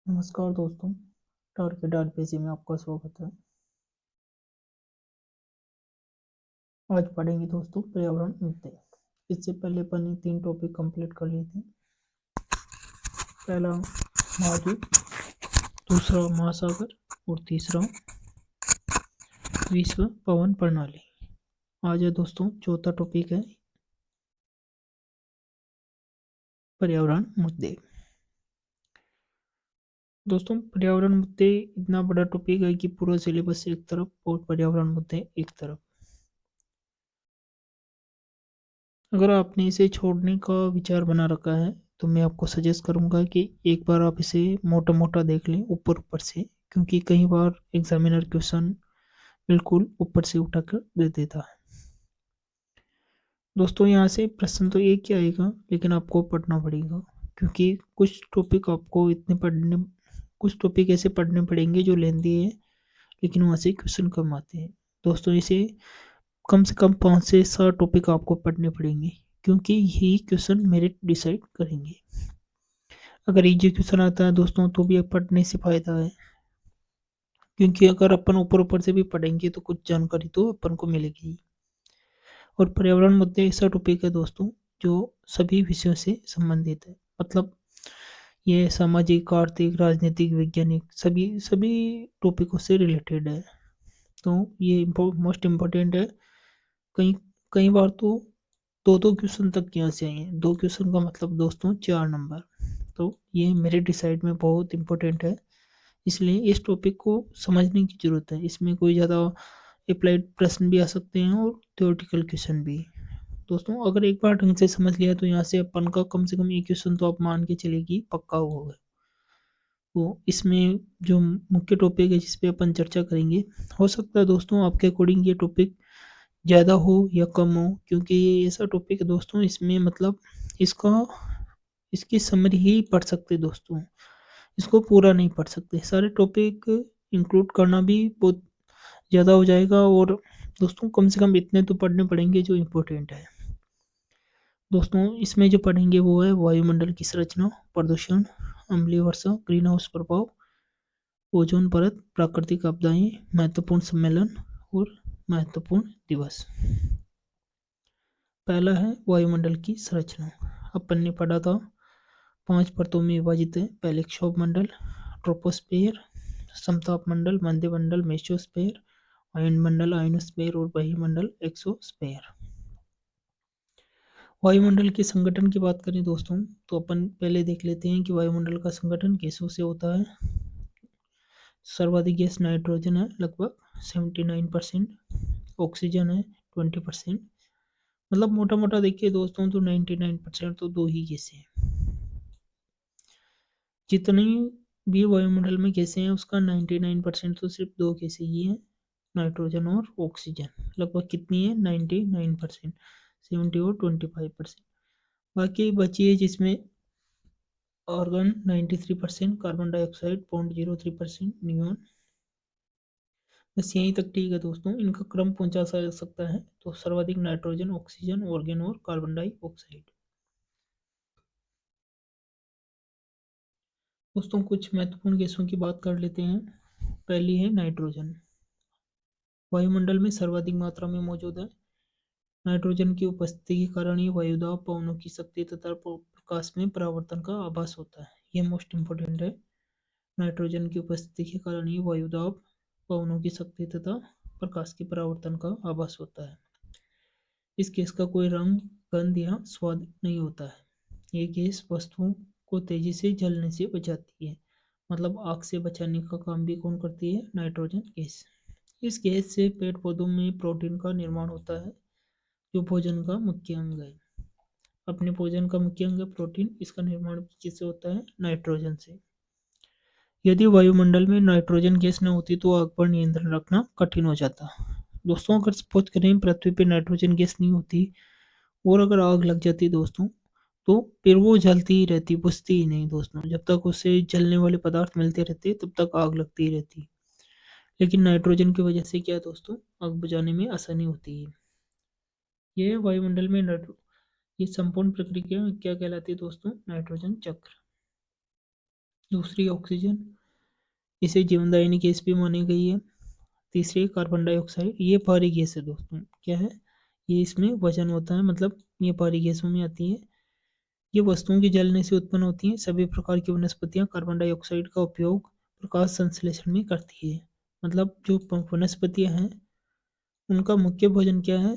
नमस्कार दोस्तों, टार के पेजी में आपका स्वागत है। आज पढ़ेंगे दोस्तों पर्यावरण मुद्दे। इससे पहले अपन ने 3 टॉपिक कंप्लीट कर लिए थे। पहला महाद्वीप, दूसरा महासागर और तीसरा विश्व पवन प्रणाली। आज है दोस्तों चौथा टॉपिक है पर्यावरण मुद्दे। दोस्तों पर्यावरण मुद्दे इतना बड़ा टॉपिक है कि पूरा सिलेबस एक तरफ और पर्यावरण मुद्दे एक तरफ। अगर आपने इसे छोड़ने का विचार बना रखा है तो मैं आपको सजेस्ट करूंगा कि एक बार आप इसे मोटा मोटा देख लें ऊपर ऊपर से, क्योंकि कई बार एग्जामिनर क्वेश्चन बिल्कुल ऊपर से उठा कर दे देता है। दोस्तों यहाँ से प्रश्न तो एक ही आएगा, लेकिन आपको पढ़ना पड़ेगा, क्योंकि कुछ टॉपिक ऐसे पढ़ने पड़ेंगे जो लेंदी है, लेकिन वहाँ से क्वेश्चन कम आते हैं। दोस्तों इसे कम से कम 5 से 7 टॉपिक आपको पढ़ने पड़ेंगे, क्योंकि यही क्वेश्चन मेरिट डिसाइड करेंगे। अगर इजी क्वेश्चन आता है दोस्तों तो भी पढ़ने से फायदा है, क्योंकि अगर अपन ऊपर ऊपर से भी पढ़ेंगे तो कुछ जानकारी तो अपन को मिलेगी। और पर्यावरण मुद्दे ऐसा टॉपिक है दोस्तों जो सभी विषयों से संबंधित है। मतलब ये सामाजिक, आर्थिक, राजनीतिक, वैज्ञानिक सभी सभी टॉपिकों से रिलेटेड है। तो ये मोस्ट इम्पोर्टेंट है। कई कई बार तो दो दो क्वेश्चन तक यहाँ से आए हैं। 2 क्वेश्चन का मतलब दोस्तों 4 नंबर। तो ये मेरे डिसाइड में बहुत इंपॉर्टेंट है, इसलिए इस टॉपिक को समझने की जरूरत है। इसमें कोई ज़्यादा अप्लाइड प्रश्न भी आ सकते हैं और थ्योरेटिकल क्वेश्चन भी। दोस्तों अगर एक बार ढंग से समझ लिया तो यहाँ से अपन का कम से कम एक क्वेश्चन तो आप मान के चलेगी पक्का होगा। तो इसमें जो मुख्य टॉपिक है जिस पे अपन चर्चा करेंगे, हो सकता है दोस्तों आपके अकॉर्डिंग ये टॉपिक ज़्यादा हो या कम हो, क्योंकि ये ऐसा टॉपिक है दोस्तों, इसमें मतलब इसका इसकी समरी ही पढ़ सकते दोस्तों, इसको पूरा नहीं पढ़ सकते। सारे टॉपिक इंक्लूड करना भी बहुत ज़्यादा हो जाएगा, और दोस्तों कम से कम इतने तो पढ़ने पड़ेंगे जो इम्पोर्टेंट है। दोस्तों इसमें जो पढ़ेंगे वो है वायुमंडल की संरचना, प्रदूषण, अम्लीय वर्षा, ग्रीन हाउस प्रभाव, ओजोन परत, प्राकृतिक आपदाएं, महत्वपूर्ण सम्मेलन और महत्वपूर्ण दिवस। पहला है वायुमंडल की संरचना। अपन ने पढ़ा था 5 परतों में विभाजित है। पहले क्षोभ मंडल, ट्रोपोस्फेयर, समताप मंडल, मध्य मंडल, मेसोस्फेयर, आयन मंडल, आयनोस्फेयर और बहिर्मंडल, एक्सोस्फेयर। वायुमंडल के संगठन की बात करें दोस्तों तो अपन पहले देख लेते हैं कि वायुमंडल का संगठन गैसों से होता है। सर्वाधिक गैस नाइट्रोजन है लगभग 79%, ऑक्सीजन है 20%। मतलब मोटा मोटा देखिए दोस्तों तो 99% तो दो ही गैसें हैं। जितनी भी वायुमंडल में गैसें हैं उसका 99% तो सिर्फ दो गैसें ही हैं, नाइट्रोजन और ऑक्सीजन। लगभग कितनी है 99%, 70 और 25%। बाकी बची है जिसमें ऑर्गन 93%, कार्बन डाइऑक्साइड 0.03%, नियॉन। बस यहीं तक ठीक है दोस्तों, इनका क्रम पहुंचा जा सकता है। तो सर्वाधिक नाइट्रोजन, ऑक्सीजन, ऑर्गन और कार्बन डाइऑक्साइड। दोस्तों कुछ महत्वपूर्ण गैसों की बात कर लेते हैं। पहली है नाइट्रोजन, वायुमंडल में सर्वाधिक मात्रा में मौजूद है। नाइट्रोजन की उपस्थिति के कारण ही वायुदाब, पवनों की शक्ति तथा प्रकाश में परावर्तन का आभास होता है। ये मोस्ट इंपोर्टेंट है। नाइट्रोजन की उपस्थिति के कारण ही वायुदाब, पवनों की शक्ति तथा प्रकाश के परावर्तन का आभास होता है। इस गैस का कोई रंग, गंध या स्वाद नहीं होता है। ये गैस वस्तुओं को तेजी से जलने से बचाती है। मतलब आग से बचाने का काम भी कौन करती है? Nitrogen gas. इस गैस से पेड़ पौधों में प्रोटीन का निर्माण होता है, जो भोजन का मुख्य अंग है। अपने भोजन का मुख्य अंग है प्रोटीन, इसका निर्माण किससे होता है? नाइट्रोजन से। यदि वायुमंडल में नाइट्रोजन गैस न होती तो आग पर नियंत्रण रखना कठिन हो जाता। दोस्तों अगर सपोज करें पृथ्वी पर नाइट्रोजन गैस नहीं होती और अगर आग लग जाती दोस्तों, तो फिर वो जलती ही रहती, बुझती ही नहीं दोस्तों। जब तक उसे जलने वाले पदार्थ मिलते रहते तब तक आग लगती ही रहती। लेकिन नाइट्रोजन की वजह से क्या दोस्तों, आग बुझाने में आसानी होती है। ये वायुमंडल में ये संपूर्ण प्रक्रिया क्या कहलाती है दोस्तों? नाइट्रोजन चक्र। दूसरी ऑक्सीजन, इसे जीवनदायिनी गैस भी मानी गई है। तीसरी कार्बन डाइऑक्साइड, ये भारी गैस है दोस्तों। क्या है? ये इसमें वजन होता है, मतलब ये भारी गैसों में आती है। ये वस्तुओं के जलने से उत्पन्न होती हैं। सभी प्रकार की वनस्पतियां कार्बन डाइऑक्साइड का उपयोग प्रकाश संश्लेषण में करती है। मतलब जो वनस्पतियां हैं उनका मुख्य भोजन क्या है?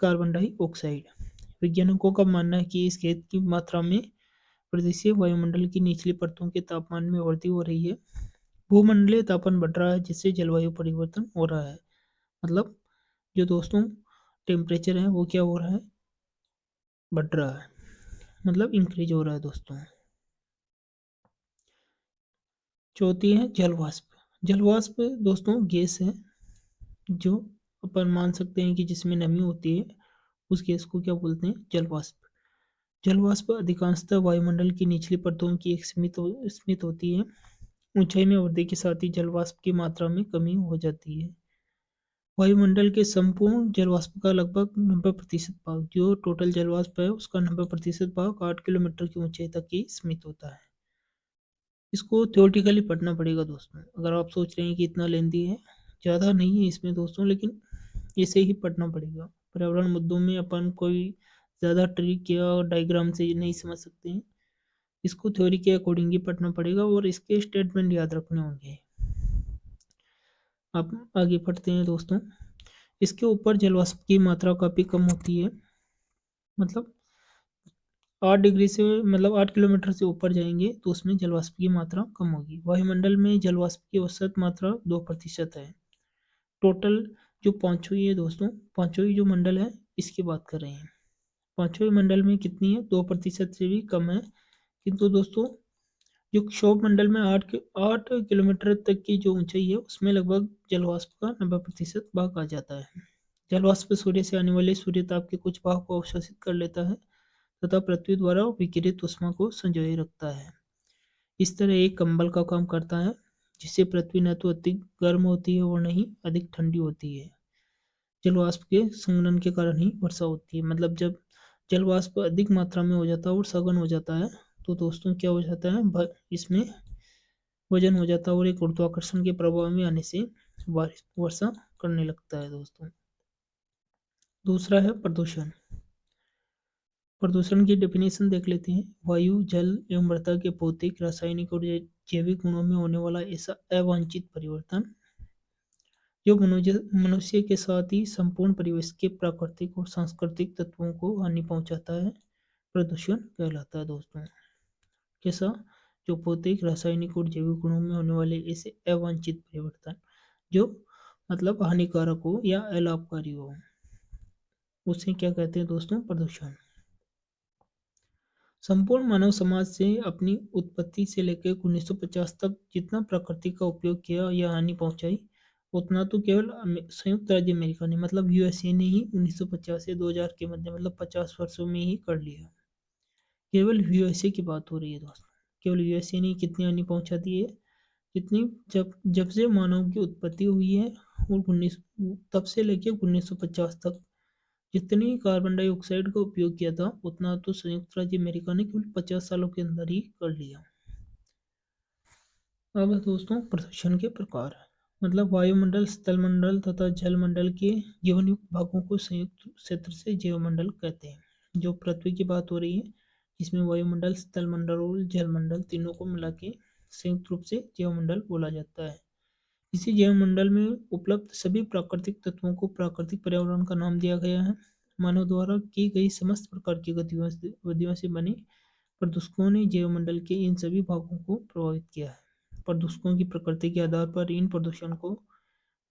Carbon dioxide. वैज्ञानिकों का मानना है कि इस गैस की मात्रा में वृद्धि से वायुमंडल की निचली परतों के तापमान में वृद्धि हो रही है। भूमंडलीय तापमान बढ़ रहा है, जिससे जलवायु परिवर्तन हो रहा है। मतलब जो दोस्तों टेम्परेचर है वो क्या हो रहा है? बढ़ रहा है, मतलब इंक्रीज हो रहा है दोस्तों। चौथी है जल वाष्प। जल वाष्प दोस्तों गैस है जो अपन मान सकते हैं कि जिसमें नमी होती है, उस गैस को क्या बोलते हैं? जल वाष्प। जल वाष्प अधिकांशतः वायुमंडल की निचली परतों की एक सीमित होती है। ऊंचाई में वृद्धि के साथ ही जल वाष्प की मात्रा में कमी हो जाती है। वायुमंडल के संपूर्ण जल वाष्प का लगभग 90% भाग, जो टोटल जल वाष्प है उसका 90% भाग 8 किलोमीटर की ऊंचाई तक ही सीमित होता है। इसको थ्योरेटिकली पढ़ना पड़ेगा दोस्तों। अगर आप सोच रहे हैं कि इतना लेंदी है, ज़्यादा नहीं है इसमें दोस्तों, लेकिन इसे ही पढ़ना पड़ेगा। पर्यावरण मुद्दों में अपन कोई ज़्यादा ट्रिक या डायग्राम से नहीं समझ सकते हैं। इसको थ्योरी के अकॉर्डिंग ही पढ़ना पड़ेगा और इसके स्टेटमेंट याद रखने होंगे। आप आगे पढ़ते हैं दोस्तों। इसके ऊपर जलवाष्प की मात्रा काफ़ी कम होती है। मतलब 8 डिग्री से, मतलब 8 किलोमीटर से ऊपर जाएंगे तो उसमें जलवाष्प की मात्रा कम होगी। वायुमंडल में जलवाष्प की औसत मात्रा 2% है। टोटल जो पांचवी है दोस्तों, पांचवी जो मंडल है इसकी बात कर रहे हैं। पांचवें मंडल में कितनी है? 2% से भी कम है। किंतु दोस्तों जो क्षोभ मंडल में 8 किलोमीटर तक की जो ऊंचाई है उसमें लगभग जलवाष्प का 90% भाग आ जाता है। जलवाष्प सूर्य से आने वाले सूर्य ताप के कुछ भाग को अवशोषित कर लेता है तथा पृथ्वी द्वारा विकिरित ऊष्मा को संजोए रखता है। इस तरह एक कंबल का काम करता है, जिससे पृथ्वी न तो अधिक गर्म होती है और न ही अधिक ठंडी होती है। जलवाष्प के संघनन के कारण ही वर्षा होती है। मतलब जब जलवाष्प अधिक मात्रा में हो जाता है और सघन हो जाता है तो दोस्तों क्या हो जाता है? इसमें वजन हो जाता है और एक गुरुत्वाकर्षण के प्रभाव में आने से वर्षा करने लगता है दोस्तों। दूसरा है प्रदूषण। प्रदूषण की डेफिनेशन देख लेते हैं। वायु, जल एवं मृदा के भौतिक, रासायनिक और जैविक गुणों में होने वाला ऐसा अवांछित परिवर्तन जो मनुष्य के साथ ही संपूर्ण परिवेश के प्राकृतिक और सांस्कृतिक तत्वों को हानि पहुंचाता है, प्रदूषण कहलाता है दोस्तों। कैसा? जो भौतिक, रासायनिक और जैविक गुणों में होने वाले ऐसे अवांछित परिवर्तन जो मतलब हानिकारक हो या अलाभकारी हो, उसे क्या कहते हैं दोस्तों? प्रदूषण। संपूर्ण मानव समाज से अपनी उत्पत्ति से लेकर 1950 तक जितना प्रकृति का उपयोग किया या हानि पहुंचाई, उतना तो केवल संयुक्त राज्य अमेरिका ने, मतलब यूएसए ने ही 1950 से 2000 के मध्य, मतलब 50 वर्षों में ही कर लिया। केवल यूएसए की बात हो रही है दोस्तों। केवल यूएसए ने कितनी हानि पहुंचा दी है? जितनी जब जब से मानव की उत्पत्ति हुई है और 19 तब से लेकर 1950 तक जितनी कार्बन डाइऑक्साइड का उपयोग किया था, उतना तो संयुक्त राज्य अमेरिका ने केवल 50 सालों के अंदर ही कर लिया। अब दोस्तों प्रदूषण के प्रकार। मतलब वायुमंडल, स्थलमंडल तथा जलमंडल के जीवनयुक्त भागों को संयुक्त क्षेत्र से जीवमंडल कहते हैं। जो पृथ्वी की बात हो रही है, इसमें वायुमंडल, स्थलमंडल और जलमंडल तीनों को मिला के संयुक्त रूप से जीवमंडल बोला जाता है। इसी जीवमंडल में उपलब्ध सभी प्राकृतिक तत्वों को प्राकृतिक पर्यावरण का नाम दिया गया है। मानव द्वारा की गई समस्त प्रकार की गतिविधियों से बने प्रदूषकों ने जीवमंडल के इन सभी भागों को प्रभावित किया है। प्रदूषकों की प्रकृति के आधार पर इन प्रदूषण को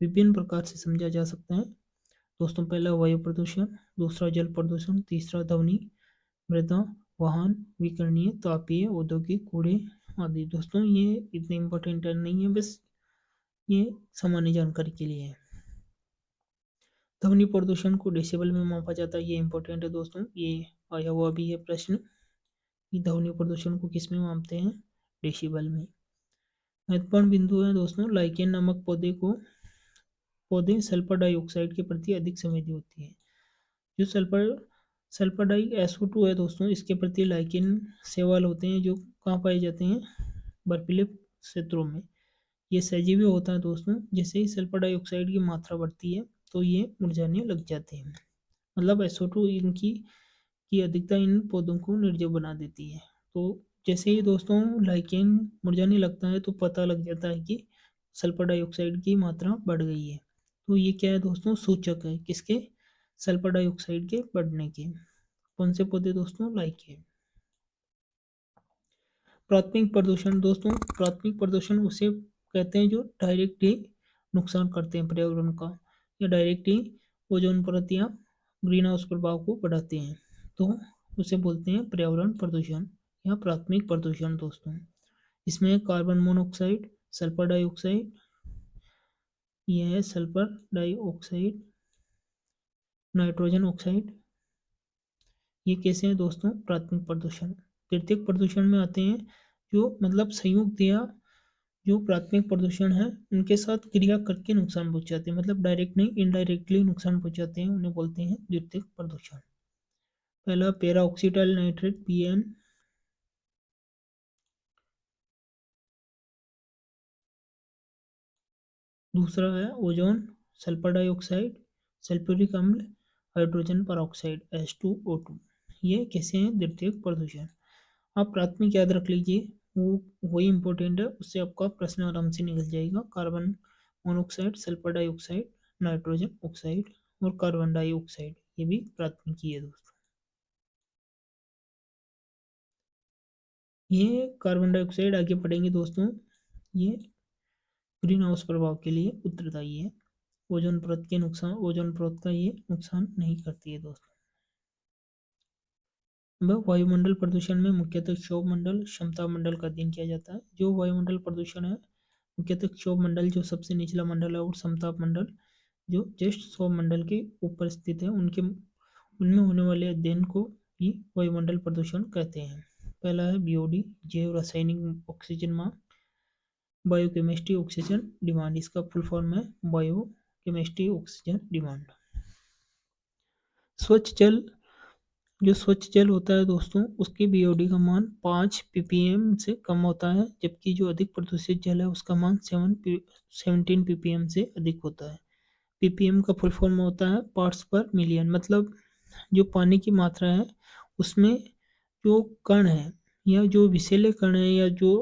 विभिन्न प्रकार से समझा जा सकता है दोस्तों। पहला वायु प्रदूषण, दूसरा जल प्रदूषण, तीसरा ध्वनि, मृदा, वाहन, विकिरणीय, तापीय, औद्योगिक, कूड़े आदि। दोस्तों ये इतने इम्पोर्टेंट नहीं है, बस ये सामान्य जानकारी के लिए है। ध्वनि प्रदूषण को डेसिबल में मापा जाता है, ये इंपॉर्टेंट है दोस्तों। ये आया हुआ भी है प्रश्न कि ध्वनि प्रदूषण को किस में मापते हैं? डेसिबल में। महत्वपूर्ण बिंदु है दोस्तों, लाइकेन नामक पौधे सल्फर डाइऑक्साइड के प्रति अधिक संवेदी होती है। जो सल्फर डाई SO2 है दोस्तों, इसके प्रति लाइकेन शैवाल होते हैं जो कहाँ पाए जाते हैं? बर्फीले क्षेत्रों में ये सजीवी होता है दोस्तों। जैसे ही सल्फर डाइऑक्साइड की मात्रा बढ़ती है तो ये मुरझाने लग जाते हैं। मतलब SO2 इनकी की अधिकता इन पौधों को निर्जीव बना देती है। तो जैसे ही दोस्तों लाइकेन मुरझाने लगता है तो पता लग जाता है कि सल्फर डाइऑक्साइड की मात्रा बढ़ गई है। तो ये क्या है दोस्तों, सूचक है किसके, सल्फर डाइऑक्साइड के बढ़ने के। कौन से पौधे दोस्तों, लाइकेन। प्राथमिक प्रदूषण दोस्तों, प्राथमिक प्रदूषण उसे कहते हैं जो डायरेक्टली नुकसान करते हैं पर्यावरण का, या डायरेक्टली ओजोन परत या ग्रीन हाउस प्रभाव को बढ़ाते हैं। तो उसे बोलते हैं पर्यावरण प्रदूषण या प्राथमिक प्रदूषण दोस्तों। इसमें कार्बन मोनोऑक्साइड, सल्फर डाइऑक्साइड, यह है सल्फर डाइऑक्साइड, नाइट्रोजन ऑक्साइड, ये कैसे हैं दोस्तों, प्राथमिक प्रदूषण। तृतीयक प्रदूषण में आते हैं जो मतलब संयुक्त या जो प्राथमिक प्रदूषण है उनके साथ क्रिया करके नुकसान पहुंचाते हैं, मतलब डायरेक्ट नहीं इनडायरेक्टली नुकसान पहुंचाते हैं, उन्हें बोलते हैं द्वितीयक प्रदूषण। पहला पैरा ऑक्सीटाइल नाइट्रेट PN, दूसरा है ओजोन, सल्फर डाइऑक्साइड, सल्फ्यूरिक अम्ल, हाइड्रोजन परऑक्साइड H2O2। ये कैसे हैं, द्वितीयक प्रदूषण। आप प्राथमिक याद रख लीजिए, वो वही इंपॉर्टेंट है, उससे आपका प्रश्न आराम से निकल जाएगा। Carbon monoxide, sulphur dioxide, nitrogen oxide और कार्बन डाइऑक्साइड, ये भी प्राथमिक ही है दोस्तों। ये कार्बन डाइऑक्साइड आगे पढ़ेंगे दोस्तों, ये ग्रीन हाउस प्रभाव के लिए उत्तरदायी है। ओजोन परत के नुकसान, ओजोन परत का ये नुकसान नहीं करती है दोस्तों। वायुमंडल प्रदूषण में मुख्यतः क्षोभ मंडल, क्षमता मंडल का अध्ययन किया जाता है। जो वायुमंडल प्रदूषण है मुख्यतः क्षोभ मंडल जो सबसे निचला मंडल है और समताप मंडल जो जस्ट सौर मंडल के ऊपर स्थित है, उनके उनमें होने वाले अध्ययन को ही वायुमंडल प्रदूषण कहते हैं। पहला है BOD, जैव रासायनिक ऑक्सीजन मांग, बायोकेमिस्ट्री ऑक्सीजन डिमांड, इसका फुल फॉर्म है बायोकेमिस्ट्री ऑक्सीजन डिमांड। स्वच्छ जल, जो स्वच्छ जल होता है दोस्तों उसकी BOD का मान 5 ppm से कम होता है, जबकि जो अधिक प्रदूषित जल है उसका मान 17 ppm से अधिक होता है। ppm का फुल फॉर्म होता है पार्ट्स पर मिलियन, मतलब जो पानी की मात्रा है उसमें जो कण है या जो विषैले कण है या जो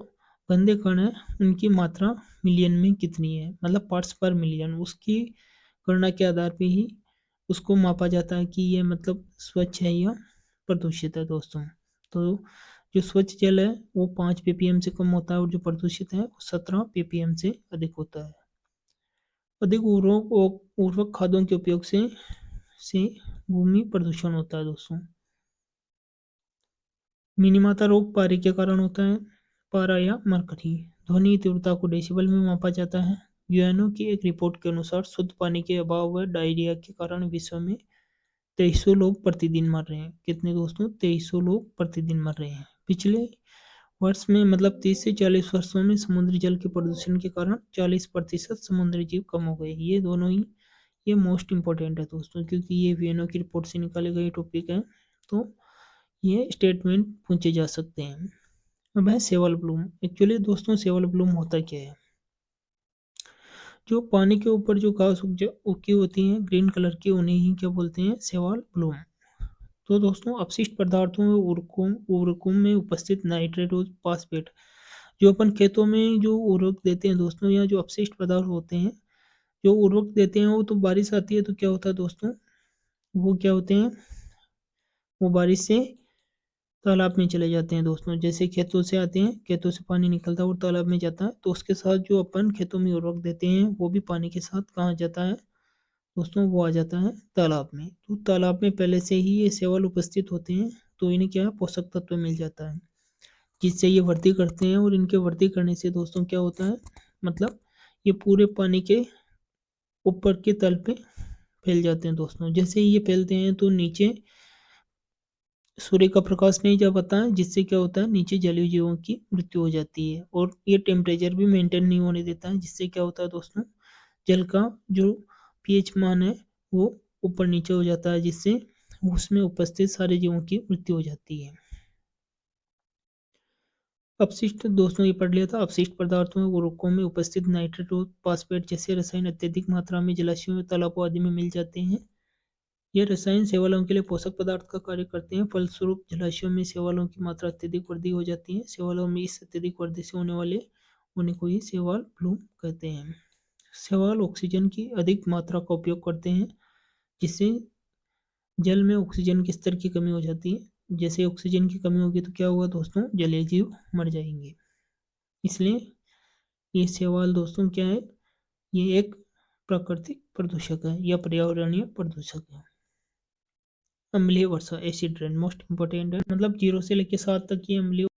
गंदे कण है उनकी मात्रा मिलियन में कितनी है, मतलब पार्ट्स पर मिलियन, उसकी गणना के आधार पे ही उसको मापा जाता है कि ये मतलब स्वच्छ है या प्रदूषित है दोस्तों। तो जो स्वच्छ जल है वो 5 ppm से कम होता है और जो प्रदूषित है वो 17 ppm से अधिक होता है। अधिक उर्वरक खादों के उपयोग से भूमि प्रदूषण होता है दोस्तों। मिनीमाता रोग पारे के कारण होता है, पारा या मरकरी। ध्वनि तीव्रता को डेसिबल में मापा जाता है। यूएनओ की एक रिपोर्ट के अनुसार शुद्ध पानी के अभाव व डायरिया के कारण विश्व में 2300 लोग प्रतिदिन मर रहे हैं। कितने दोस्तों, 2300 लोग प्रतिदिन मर रहे हैं। पिछले वर्ष में मतलब 30 से 40 वर्षों में समुद्री जल के प्रदूषण के कारण 40% समुद्री जीव कम हो गए। ये दोनों ही ये मोस्ट इम्पोर्टेंट है दोस्तों, क्योंकि ये वीएनओ की रिपोर्ट से निकाले गए टॉपिक है, तो ये स्टेटमेंट पूछे जा सकते हैं। अब है सेवल ब्लूम। एक्चुअली दोस्तों सेवल ब्लूम होता क्या है, जो पानी के ऊपर जो घास उगी होती हैं ग्रीन कलर की, उन्हें ही क्या बोलते हैं, सेवल ब्लूम। तो दोस्तों अपशिष्ट पदार्थों में उर्वरकों में उपस्थित नाइट्रेट और फास्फेट, जो अपन खेतों में जो उर्वरक देते हैं दोस्तों, या जो अपशिष्ट पदार्थ होते हैं जो उर्वरक देते हैं, वो तो बारिश आती है तो क्या होता है दोस्तों, वो क्या होते हैं, वो बारिश से तालाब में चले जाते हैं दोस्तों। जैसे खेतों से आते हैं, खेतों से पानी निकलता है और तालाब में जाता है, तो उसके साथ जो अपन खेतों में उर्वरक देते हैं वो भी पानी के साथ कहाँ जाता है दोस्तों, वो आ जाता है तालाब में। तो तालाब में पहले से ही ये शैवाल उपस्थित होते हैं, तो इन्हें क्या है, पोषक तत्व मिल जाता है, जिससे ये वृद्धि करते हैं। और इनके वृद्धि करने से दोस्तों क्या होता है, मतलब ये पूरे पानी के ऊपर के तल पे फैल जाते हैं दोस्तों। जैसे ही ये फैलते हैं तो नीचे सूर्य का प्रकाश नहीं जा पाता है, जिससे क्या होता है, नीचे जलीय जीवों की मृत्यु हो जाती है। और ये टेम्परेचर भी मेंटेन नहीं होने देता है, जिससे क्या होता है दोस्तों, जल का जो पीएच मान है वो ऊपर नीचे हो जाता है, जिससे उसमें उपस्थित सारे जीवों की मृत्यु हो जाती है। अपशिष्ट दोस्तों ये पढ़ लिया था। अपशिष्ट पदार्थों में उर्वरकों में उपस्थित नाइट्रेट और फास्फेट जैसे रसायन अत्यधिक मात्रा में जलाशयों में तालाबों आदि में मिल जाते हैं। ये रसायन शैवालों के लिए पोषक पदार्थ का कार्य करते हैं। फलस्वरूप जलाशयों में शैवालों की मात्रा अत्यधिक वृद्धि हो जाती है। शैवालों में इस अत्यधिक वृद्धि से होने को ही शैवाल ब्लूम कहते हैं। शैवाल ऑक्सीजन की अधिक मात्रा का उपयोग करते हैं, जिससे जल में ऑक्सीजन के स्तर की कमी हो जाती है। जैसे ऑक्सीजन की कमी होगी तो क्या होगा दोस्तों, जलीय जीव मर जाएंगे। इसलिए ये शैवाल दोस्तों क्या है, ये एक प्राकृतिक प्रदूषक है या पर्यावरणीय प्रदूषक है। अम्लीय वर्षा, एसिड रेन मोस्ट इंपॉर्टेंट है, मतलब 0 से लेकर 7 तक ये अम्लीय